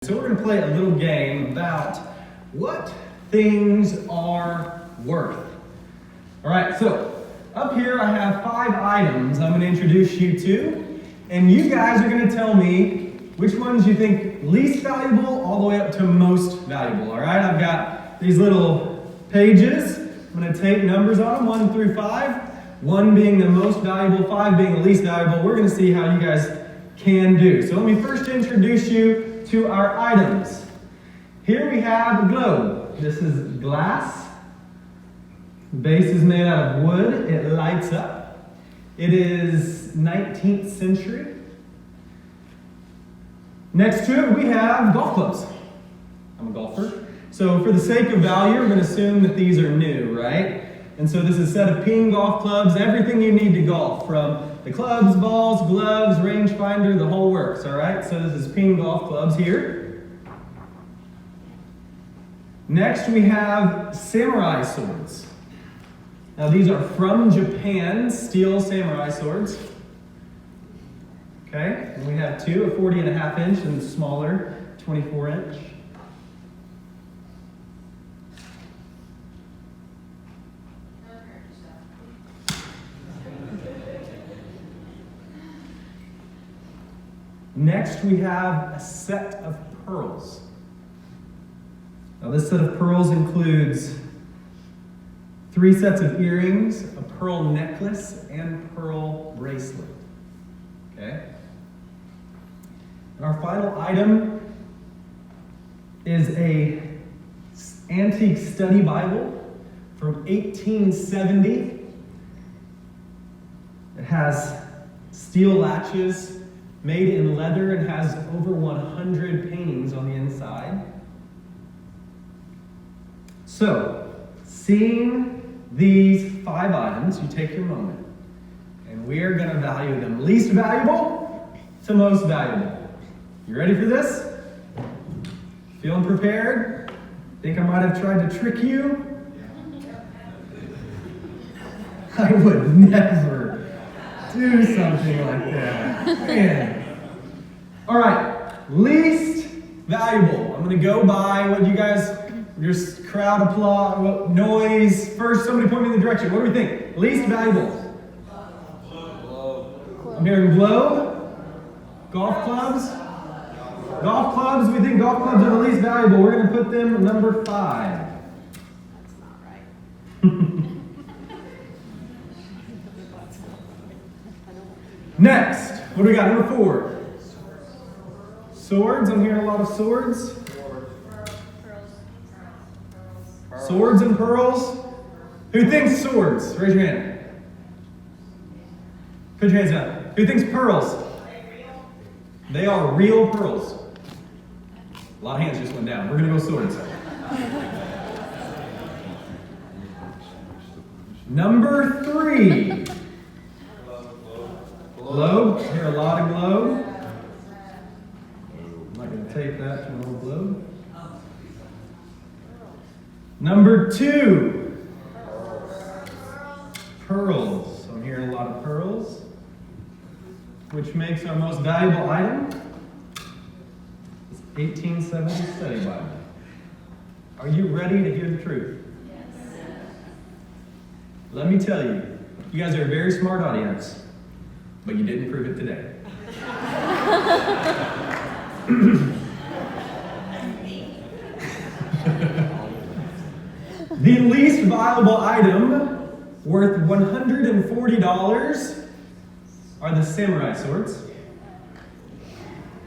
So we're going to play a little game about what things are worth. All right, so up here I have 5 items I'm going to introduce you to, and you guys are going to tell me which ones you think least valuable all the way up to most valuable. All right, I've got these little pages. I'm going to tape numbers on them, 1 through 5. 1 being the most valuable, 5 being the least valuable. We're going to see how you guys can do. So let me first introduce you to our items. Here we have a globe. This is glass. The base is made out of wood. It lights up. It is 19th century. Next to it we have golf clubs. I'm a golfer. So for the sake of value, we're going to assume that these are new, right? And so this is a set of ping golf clubs, everything you need to golf, from the clubs, balls, gloves, rangefinder, the whole works, all right? So this is ping golf clubs here. Next we have samurai swords. Now these are from Japan, steel samurai swords. Okay, and we have 2, a 40.5 inch and smaller, 24 inch. Next, we have a set of pearls. Now, this set of pearls includes 3 sets of earrings, a pearl necklace, and pearl bracelet. Okay? And our final item is a antique study Bible from 1870. It has steel latches, made in leather, and has over 100 paintings on the inside. So, seeing these 5 items, you take your moment, and we are going to value them least valuable to most valuable. You ready for this? Feeling prepared? Think I might have tried to trick you? I would never do something like that. Man. All right, least valuable. I'm going to go by what you guys, just crowd applause, noise. First, somebody point me in the direction. What do we think? Least valuable. Globe. I'm hearing globe. Golf clubs. Golf clubs, we think golf clubs are the least valuable. We're going to put them at number 5. That's not right. Next, what do we got? Number 4. Swords. I'm hearing a lot of swords. Swords and pearls. Who thinks swords? Raise your hand. Put your hands down. Who thinks pearls? They are real pearls. A lot of hands just went down. We're going to go swords. Number 3. Globe. I hear a lot of globe. I'm not going to tape that to an old globe. Number 2. Pearls. So I'm hearing a lot of pearls, which makes our most valuable item. This 1870 study Bible. Are you ready to hear the truth? Yes. Let me tell you, you guys are a very smart audience, but you didn't prove it today. The least valuable item, worth $140, are the samurai swords.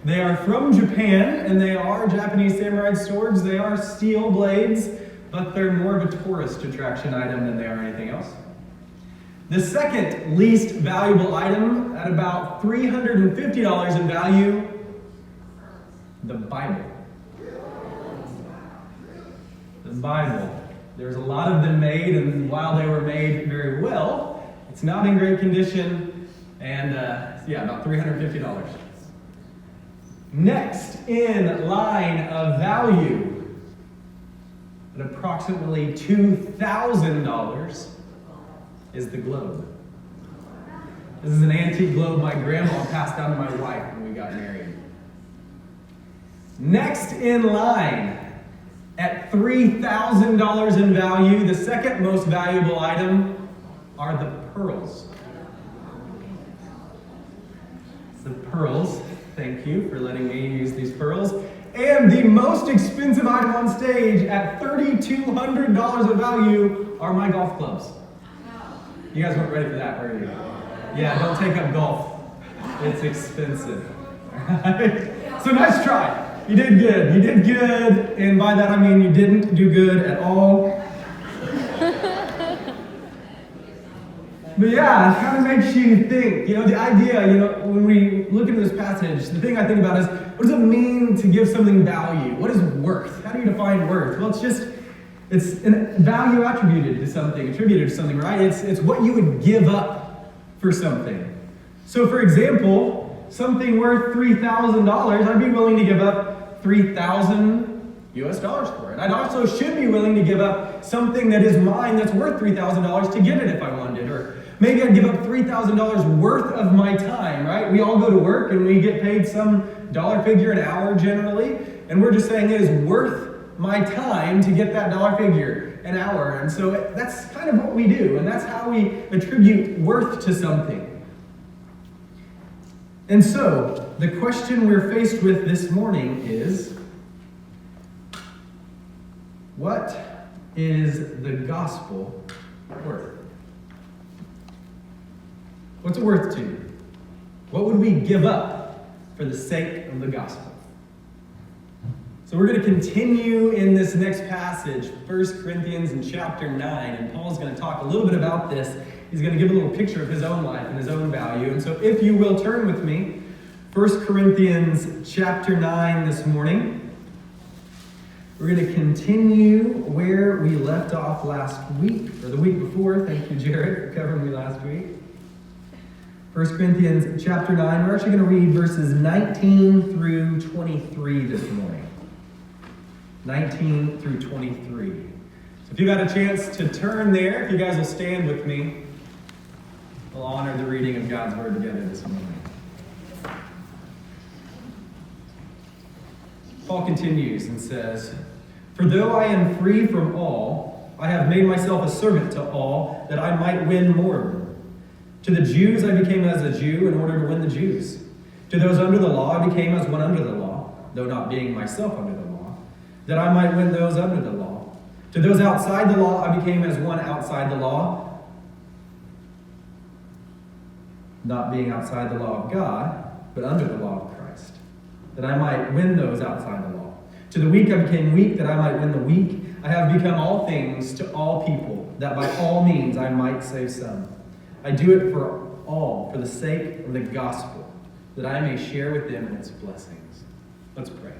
They are from Japan, and they are Japanese samurai swords. They are steel blades, but they're more of a tourist attraction item than they are anything else. The second least valuable item, at about $350 in value, the Bible. The Bible. There's a lot of them made, and while they were made very well, it's not in great condition, and about $350. Next in line of value, at approximately $2,000, is the globe. This is an antique globe my grandma passed down to my wife when we got married. Next in line, at $3,000 in value, the second most valuable item are the pearls. The pearls, thank you for letting me use these pearls. And the most expensive item on stage at $3,200 of value are my golf clubs. You guys weren't ready for that, were you? Yeah, don't take up golf. It's expensive. So nice try. You did good. You did good. And by that I mean you didn't do good at all. But yeah, it kind of makes you think. The idea, when we look into this passage, the thing I think about is, what does it mean to give something value? What is worth? How do you define worth? Well, it's a value attributed to something, right? It's what you would give up for something. So for example, something worth $3,000, I'd be willing to give up $3,000 for it. I'd also should be willing to give up something that is mine that's worth $3,000 to get it if I wanted, or maybe I'd give up $3,000 worth of my time, right? We all go to work and we get paid some dollar figure an hour generally, and we're just saying it is worth my time to get that dollar figure an hour. And so that's kind of what we do, and that's how we attribute worth to something. And so the question we're faced with this morning is, what is the gospel worth? What's it worth to you? What would we give up for the sake of the gospel? So we're going to continue in this next passage, 1 Corinthians in chapter 9, and Paul's going to talk a little bit about this. He's going to give a little picture of his own life and his own value. And so if you will turn with me, 1 Corinthians chapter 9 this morning. We're going to continue where we left off last week, or the week before. Thank you, Jared, for covering me last week. 1 Corinthians chapter 9, we're actually going to read verses 19 through 23 this morning. 19 through 23. So if you've got a chance to turn there, if you guys will stand with me, we'll honor the reading of God's word together this morning. Paul continues and says, "For though I am free from all, I have made myself a servant to all, that I might win more of them. To the Jews I became as a Jew in order to win the Jews. To those under the law I became as one under the law, though not being myself under the law, that I might win those under the law. To those outside the law I became as one outside the law, not being outside the law of God, but under the law of Christ, that I might win those outside the law. To the weak I became weak, that I might win the weak. I have become all things to all people, that by all means I might save some. I do it for all, for the sake of the gospel, that I may share with them its blessings." Let's pray.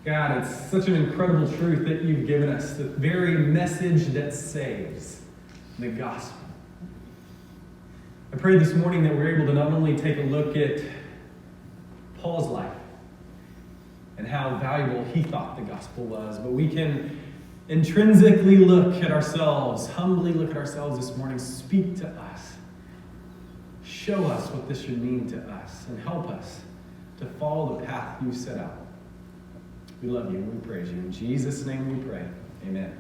God, it's such an incredible truth that you've given us, the very message that saves, the gospel. I pray this morning that we're able to not only take a look at Paul's life and how valuable he thought the gospel was, but we can intrinsically look at ourselves, humbly look at ourselves this morning, speak to us, show us what this should mean to us, and help us to follow the path you set out. We love you and we praise you. In Jesus' name we pray. Amen.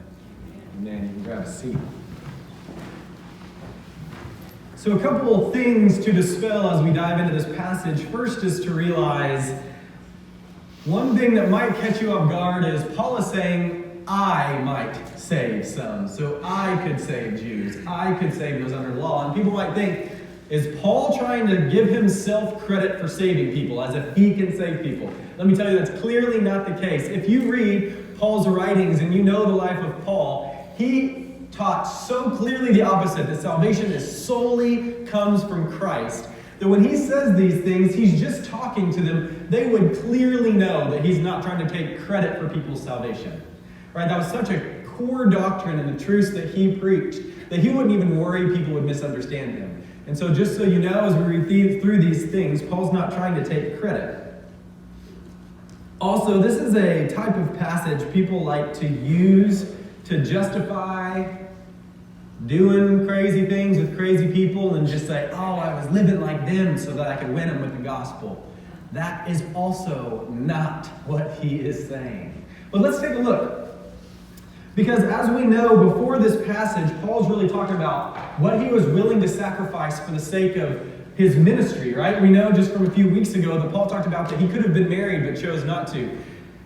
Amen. You can grab a seat. So a couple of things to dispel as we dive into this passage. First is to realize one thing that might catch you off guard is Paul is saying, I might save some. So I could save Jews. I could save those under law. And people might think, is Paul trying to give himself credit for saving people, as if he can save people? Let me tell you, that's clearly not the case. If you read Paul's writings and you know the life of Paul, he taught so clearly the opposite, that salvation is solely comes from Christ, that when he says these things, he's just talking to them. They would clearly know that he's not trying to take credit for people's salvation. Right? That was such a core doctrine in the truths that he preached that he wouldn't even worry people would misunderstand him. And so just so you know, as we read through these things, Paul's not trying to take credit. Also, this is a type of passage people like to use to justify doing crazy things with crazy people and just say, oh, I was living like them so that I could win them with the gospel. That is also not what he is saying. But let's take a look. Because as we know, before this passage, Paul's really talking about what he was willing to sacrifice for the sake of his ministry, right? We know just from a few weeks ago that Paul talked about that he could have been married but chose not to.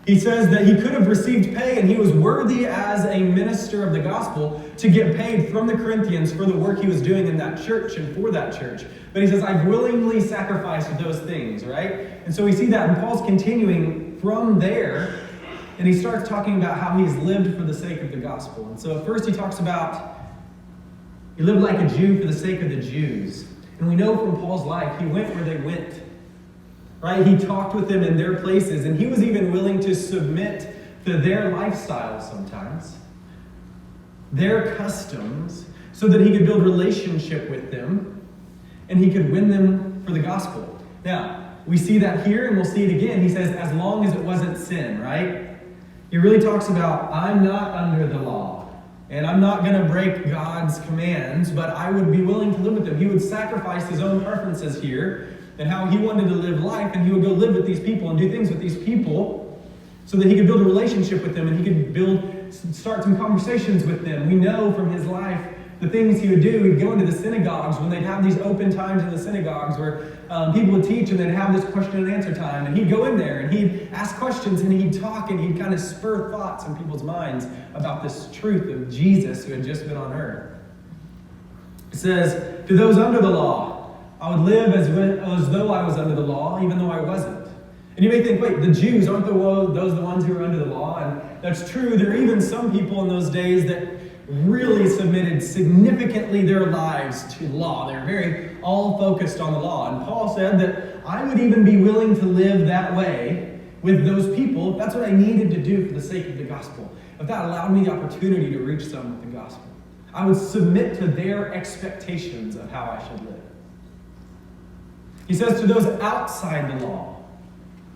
He says that he could have received pay and he was worthy as a minister of the gospel to get paid from the Corinthians for the work he was doing in that church and for that church. But he says, I've willingly sacrificed those things, right? And so we see that, and Paul's continuing from there, and he starts talking about how he's lived for the sake of the gospel. And so at first he talks about he lived like a Jew for the sake of the Jews. And we know from Paul's life, he went where they went. Right? He talked with them in their places, and he was even willing to submit to their lifestyle sometimes, their customs, so that he could build relationship with them, and he could win them for the gospel. Now, we see that here, and we'll see it again. He says, as long as it wasn't sin, right? He really talks about, I'm not under the law, and I'm not going to break God's commands, but I would be willing to live with them. He would sacrifice his own preferences here, and how he wanted to live life, and he would go live with these people and do things with these people so that he could build a relationship with them and he could start some conversations with them. We know from his life the things he would do. He'd go into the synagogues when they'd have these open times in the synagogues where people would teach and they'd have this question and answer time, and he'd go in there and he'd ask questions and he'd talk and he'd kind of spur thoughts in people's minds about this truth of Jesus who had just been on earth. It says, to those under the law, I would live as though I was under the law, even though I wasn't. And you may think, wait, the Jews, aren't those the ones who are under the law? And that's true. There are even some people in those days that really submitted significantly their lives to law. They're very all focused on the law. And Paul said that I would even be willing to live that way with those people if that's what I needed to do for the sake of the gospel. If that allowed me the opportunity to reach some with the gospel. I would submit to their expectations of how I should live. He says to those outside the law,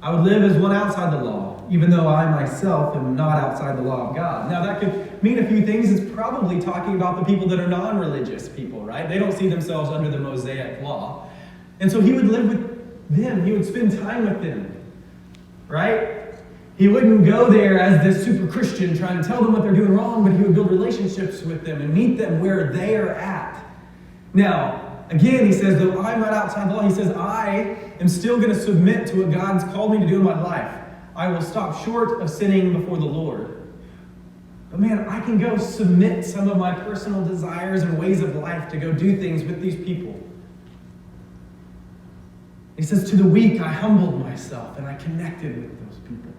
I would live as one outside the law, even though I myself am not outside the law of God. Now that could mean a few things. It's probably talking about the people that are non-religious people, right? They don't see themselves under the Mosaic law. And so he would live with them. He would spend time with them, right? He wouldn't go there as this super Christian trying to tell them what they're doing wrong, but he would build relationships with them and meet them where they are at. Now, again, he says, though I'm not outside the law, he says, I am still going to submit to what God's called me to do in my life. I will stop short of sinning before the Lord. But man, I can go submit some of my personal desires and ways of life to go do things with these people. He says, to the weak, I humbled myself and I connected with those people.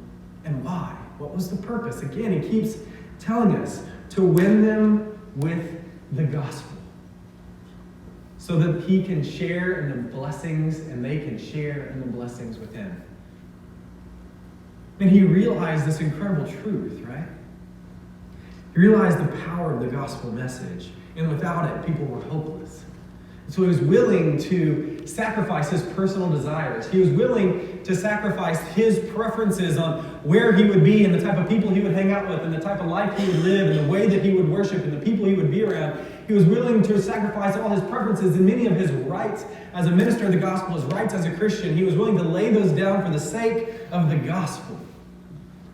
And why? What was the purpose? Again, he keeps telling us to win them with the gospel, so that he can share in the blessings and they can share in the blessings with him. And he realized this incredible truth, right? He realized the power of the gospel message, and without it, people were hopeless. So he was willing to sacrifice his personal desires. He was willing to sacrifice his preferences on where he would be and the type of people he would hang out with and the type of life he would live and the way that he would worship and the people he would be around. He was willing to sacrifice all his preferences and many of his rights as a minister of the gospel, his rights as a Christian. He was willing to lay those down for the sake of the gospel,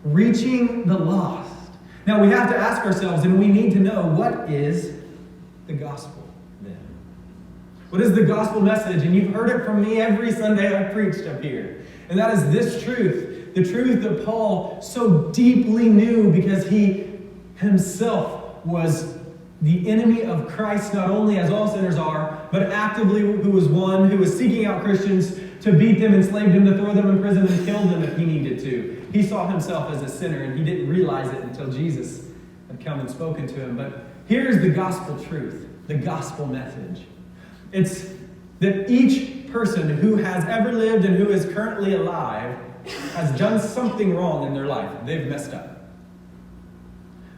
reaching the lost. Now we have to ask ourselves, and we need to know, what is the gospel then? What is the gospel message? And you've heard it from me every Sunday I've preached up here. And that is this truth, the truth that Paul so deeply knew because he himself was the enemy of Christ, not only as all sinners are, but actively who was one who was seeking out Christians to beat them, enslave them, to throw them in prison and kill them if he needed to. He saw himself as a sinner, and he didn't realize it until Jesus had come and spoken to him. But here's the gospel truth, the gospel message. It's that each person who has ever lived and who is currently alive has done something wrong in their life. They've messed up.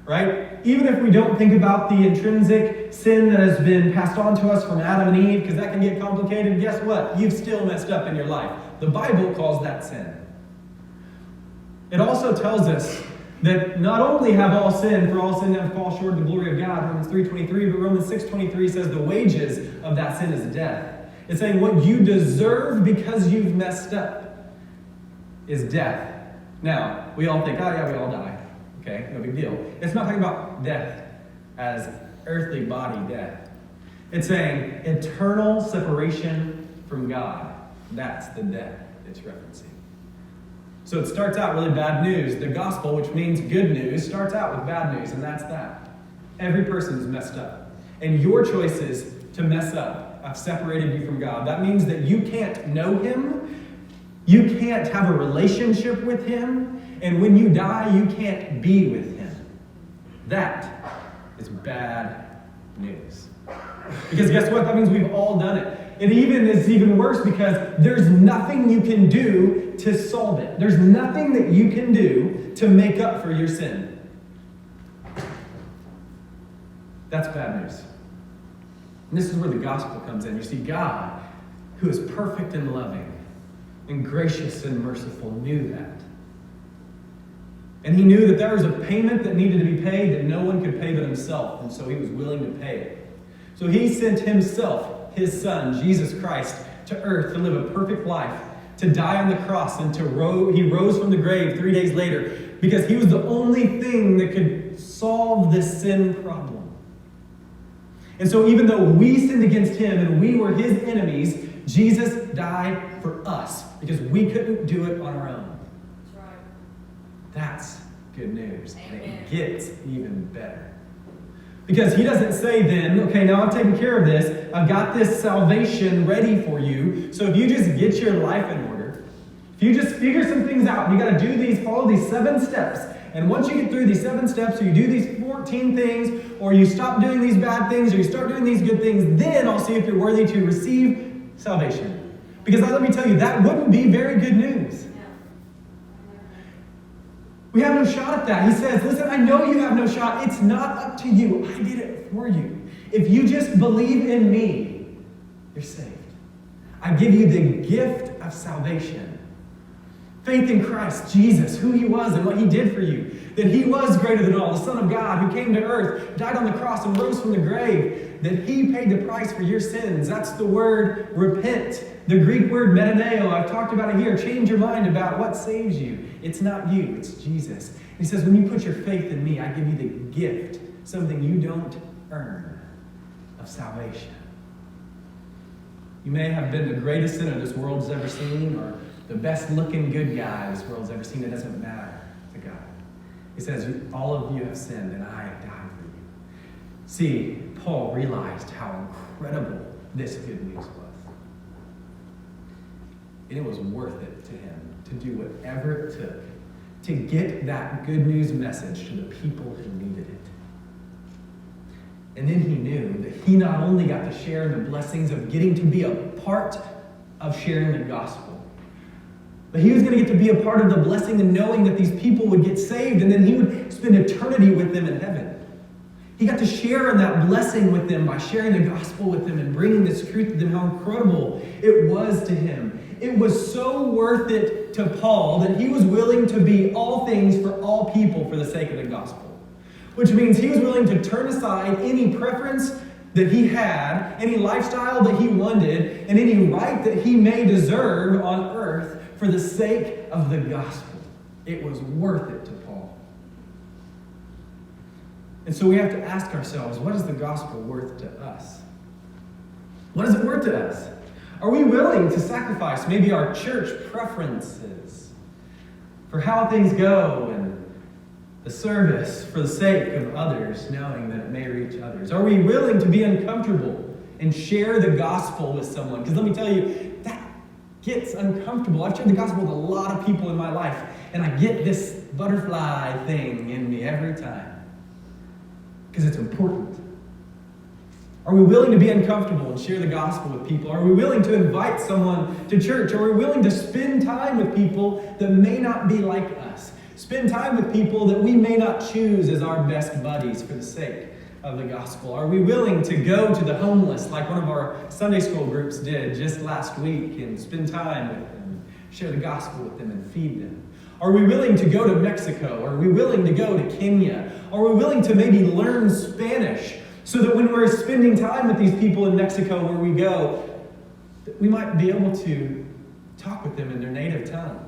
Right? Even if we don't think about the intrinsic sin that has been passed on to us from Adam and Eve, because that can get complicated, guess what? You've still messed up in your life. The Bible calls that sin. It also tells us that not only have all sinned, for all sin have fallen short of the glory of God, Romans 3:23, but Romans 6:23 says the wages of that sin is death. It's saying what you deserve because you've messed up. is death. Now, we all think, oh yeah, we all die. Okay, no big deal. It's not talking about death as earthly body death. It's saying eternal separation from God. That's the death it's referencing. So it starts out really bad news. The gospel, which means good news, starts out with bad news, and that's that. Every person's messed up. And your choices to mess up have separated you from God. That means that you can't know Him, you can't have a relationship with Him, and when you die, you can't be with Him. That is bad news. Because guess what? That means we've all done it. It is even worse because there's nothing you can do to solve it. There's nothing that you can do to make up for your sin. That's bad news. And this is where the gospel comes in. You see, God, who is perfect and loving and gracious and merciful, knew that. And He knew that there was a payment that needed to be paid that no one could pay but Himself, and so He was willing to pay it. So He sent Himself, His Son, Jesus Christ, to earth to live a perfect life, to die on the cross, and He rose from the grave 3 days later because He was the only thing that could solve this sin problem. And so even though we sinned against Him and we were His enemies, Jesus died for us because we couldn't do it on our own. That's right. That's good news. Amen. And it gets even better. Because He doesn't say then, okay, now I've taken care of this. I've got this salvation ready for you. So if you just get your life in order, if you just figure some things out, you got to follow these 7 steps. And once you get through these 7 steps, or you do these 14 things, or you stop doing these bad things, or you start doing these good things, then I'll see if you're worthy to receive salvation. Because let me tell you, that wouldn't be very good news. We have no shot at that. He says, listen, I know you have no shot. It's not up to you. I did it for you. If you just believe in me, you're saved. I give you the gift of salvation. Faith in Christ, Jesus, who He was and what He did for you. That He was greater than all, the Son of God who came to earth, died on the cross and rose from the grave. That He paid the price for your sins. That's the word repent. The Greek word metaneo, I've talked about it here. Change your mind about what saves you. It's not you, it's Jesus. And He says, when you put your faith in me, I give you the gift, something you don't earn, of salvation. You may have been the greatest sinner this world's ever seen, or the best looking good guy this world's ever seen. It doesn't matter to God. He says, all of you have sinned and I have died for you. See, Paul realized how incredible this good news was. And it was worth it to him to do whatever it took to get that good news message to the people who needed it. And then he knew that he not only got to share in the blessings of getting to be a part of sharing the gospel, but he was going to get to be a part of the blessing and knowing that these people would get saved, and then he would spend eternity with them in heaven. He got to share in that blessing with them by sharing the gospel with them and bringing this truth to them, how incredible it was to him. It was so worth it to Paul that he was willing to be all things for all people for the sake of the gospel. Which means he was willing to turn aside any preference that he had, any lifestyle that he wanted, and any right that he may deserve on earth for the sake of the gospel. It was worth it to Paul. And so we have to ask ourselves, what is the gospel worth to us? What is it worth to us? Are we willing to sacrifice maybe our church preferences for how things go and the service for the sake of others, knowing that it may reach others? Are we willing to be uncomfortable and share the gospel with someone? Because let me tell you, that gets uncomfortable. I've shared the gospel with a lot of people in my life, and I get this butterfly thing in me every time. Because it's important. Are we willing to be uncomfortable and share the gospel with people? Are we willing to invite someone to church? Are we willing to spend time with people that may not be like us? Spend time with people that we may not choose as our best buddies for the sake of the gospel? Are we willing to go to the homeless like one of our Sunday school groups did just last week and spend time with them, share the gospel with them and feed them? Are we willing to go to Mexico? Are we willing to go to Kenya? Are we willing to maybe learn Spanish so that when we're spending time with these people in Mexico where we go, that we might be able to talk with them in their native tongue?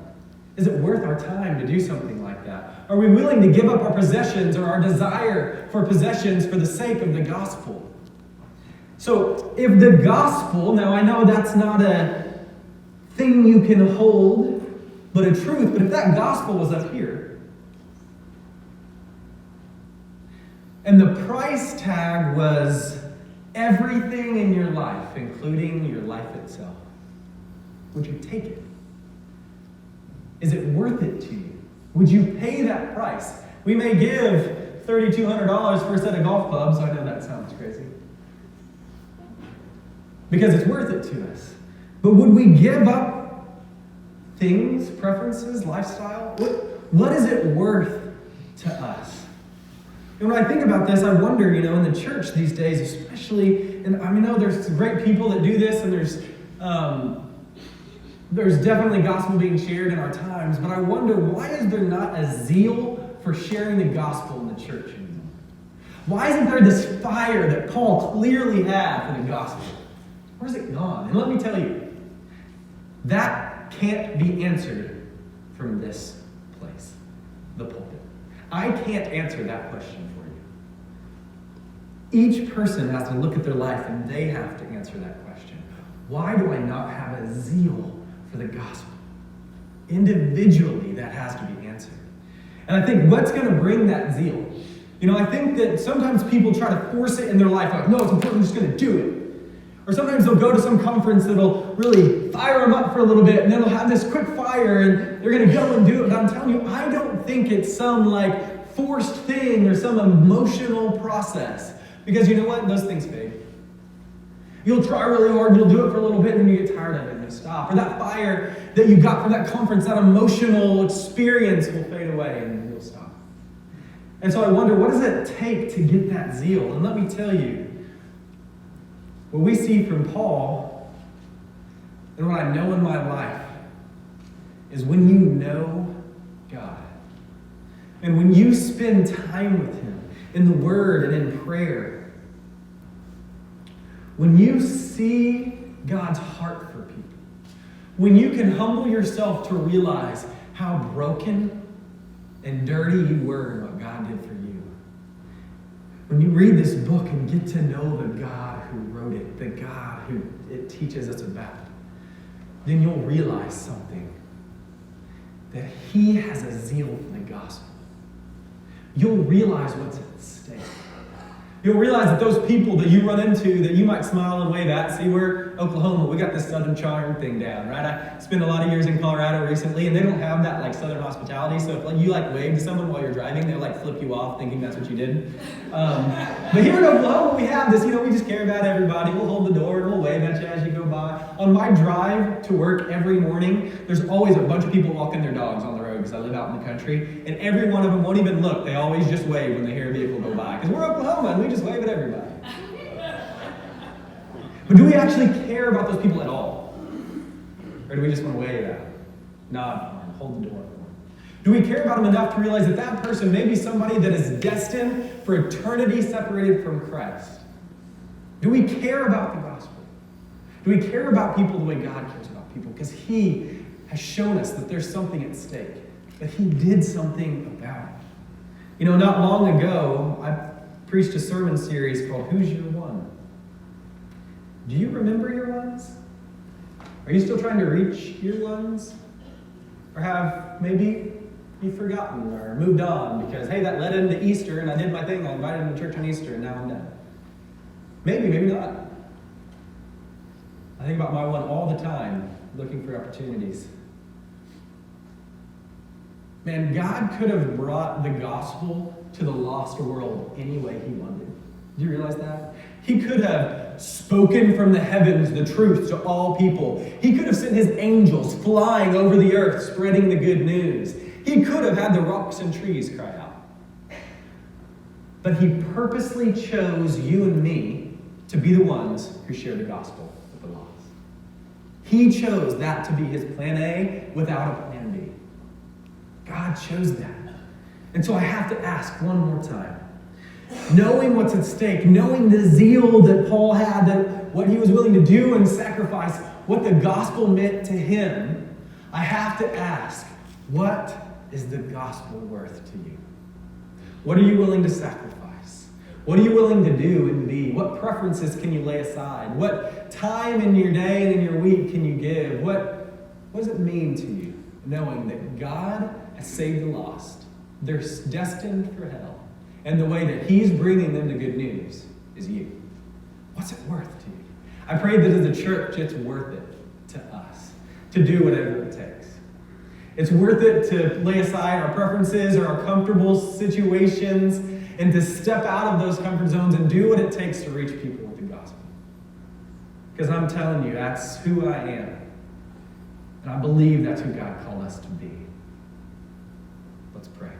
Is it worth our time to do something like that? Are we willing to give up our possessions or our desire for possessions for the sake of the gospel? So if the gospel, now I know that's not a thing you can hold, but a truth, but if that gospel was up here, and the price tag was everything in your life, including your life itself, would you take it? Is it worth it to you? Would you pay that price? We may give $3,200 for a set of golf clubs. I know that sounds crazy. Because it's worth it to us. But would we give up things, preferences, lifestyle? What is it worth to us? And when I think about this, I wonder, in the church these days, especially, and I know there's great people that do this, and there's definitely gospel being shared in our times, but I wonder, why is there not a zeal for sharing the gospel in the church anymore? Why isn't there this fire that Paul clearly had for the gospel? Where's it gone? And let me tell you, that can't be answered from this place, the pulpit. I can't answer that question for you. Each person has to look at their life and they have to answer that question. Why do I not have a zeal for the gospel? Individually, that has to be answered. And I think what's going to bring that zeal? I think that sometimes people try to force it in their life. Like, no, it's important, I'm just going to do it. Or sometimes they'll go to some conference that'll really fire them up for a little bit, and then they'll have this quick fire, and they're going to go and do it. But I'm telling you, I don't think it's some forced thing or some emotional process. Because you know what? Those things fade. You'll try really hard, and you'll do it for a little bit, and then you get tired of it, and you stop. Or that fire that you got from that conference, that emotional experience will fade away, and you'll stop. And so I wonder, what does it take to get that zeal? And let me tell you, what we see from Paul, and what I know in my life, is when you know God, and when you spend time with Him in the Word and in prayer, when you see God's heart for people, when you can humble yourself to realize how broken and dirty you were and what God did for you, when you read this book and get to know the God who wrote it, the God who it teaches us about, then you'll realize something. That He has a zeal for the gospel. You'll realize what's at stake. You'll realize that those people that you run into that you might smile and wave at, see, we're Oklahoma, we got this Southern charm thing down, right? I spent a lot of years in Colorado recently, and they don't have that Southern hospitality, so if you wave to someone while you're driving, they'll flip you off thinking that's what you did. But here in Oklahoma, we have this, we just care about everybody. We'll hold the door and we'll wave at you as you go by. On my drive to work every morning, there's always a bunch of people walking their dogs on the road because I live out in the country, and every one of them won't even look. They always just wave when they hear a vehicle go by, because we're Oklahoma and we just wave at everybody. But do we actually care about those people at all? Or do we just want to wave at them, nod, hold the door for them? Do we care about them enough to realize that that person may be somebody that is destined for eternity separated from Christ? Do we care about the gospel? Do we care about people the way God cares about people? Because He has shown us that there's something at stake, that He did something about it. Not long ago, I preached a sermon series called Who's Your One? Do you remember your ones? Are you still trying to reach your ones? Or have maybe you've forgotten or moved on because, hey, that led into Easter and I did my thing. I invited them to church on Easter and now I'm done. Maybe not. I think about my one all the time, looking for opportunities. Man, God could have brought the gospel to the lost world any way He wanted. Do you realize that? He could have spoken from the heavens the truth to all people. He could have sent His angels flying over the earth, spreading the good news. He could have had the rocks and trees cry out. But He purposely chose you and me to be the ones who share the gospel with the lost. He chose that to be His plan A without a plan B. God chose that. And so I have to ask one more time. Knowing what's at stake, knowing the zeal that Paul had, that what he was willing to do and sacrifice, what the gospel meant to him, I have to ask, What is the gospel worth to you? What are you willing to sacrifice? What are you willing to do and be? What preferences can you lay aside? What time in your day and in your week can you give? What does it mean to you knowing that God has saved the lost? They're destined for hell. And the way that he's bringing them to good news is you. What's it worth to you? I pray that as a church, it's worth it to us to do whatever it takes. It's worth it to lay aside our preferences or our comfortable situations and to step out of those comfort zones and do what it takes to reach people with the gospel. Because I'm telling you, that's who I am. And I believe that's who God called us to be. Let's pray.